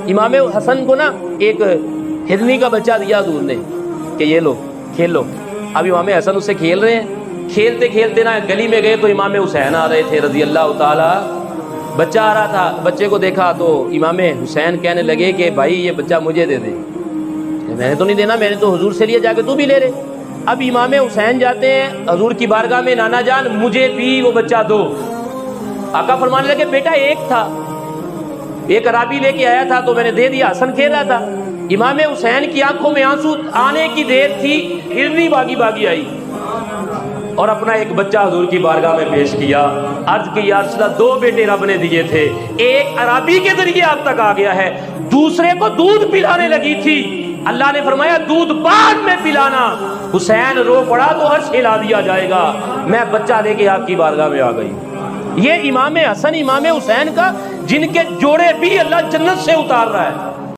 امام حسن کو نا ایک ہرنی کا بچہ دیا حضور نے کہ یہ لو کھیل لو. اب امام حسن اس سے کھیل رہے ہیں. کھیلتے کھیلتے نا گلی میں گئے تو امام حسین آ رہے تھے رضی اللہ تعالی. بچہ آ رہا تھا, بچے کو دیکھا تو امام حسین کہنے لگے کہ بھائی یہ بچہ مجھے دے دے. میں نے تو نہیں دینا, میں نے تو حضور سے لیا, جا کے تو بھی لے رہے. اب امام حسین جاتے ہیں حضور کی بارگاہ میں, نانا جان مجھے بھی وہ بچہ دو. آقا فرمانے لگے بیٹا ایک تھا, ایک عرابی لے کے آیا تھا تو میں نے دے دیا, حسن کھیل رہا تھا. امام حسین کی آنکھوں میں آنسو آنے کی دیر تھی, ہرنی بھاگی بھاگی آئی اور اپنا ایک بچہ حضور کی بارگاہ میں پیش کیا. عرض کی یا رسول اللہ 2 بیٹے رب نے دیے تھے, ایک عرابی کے ذریعے آپ تک آ گیا ہے, دوسرے کو دودھ پلانے لگی تھی, اللہ نے فرمایا دودھ بعد میں پلانا. حسین رو پڑا تو عرش ہلا دیا جائے گا, میں بچہ لے کے آپ کی بارگاہ میں آ گئی. یہ امام حسن امام حسین کا, جن کے جوڑے بھی اللہ جنت سے اتار رہا ہے.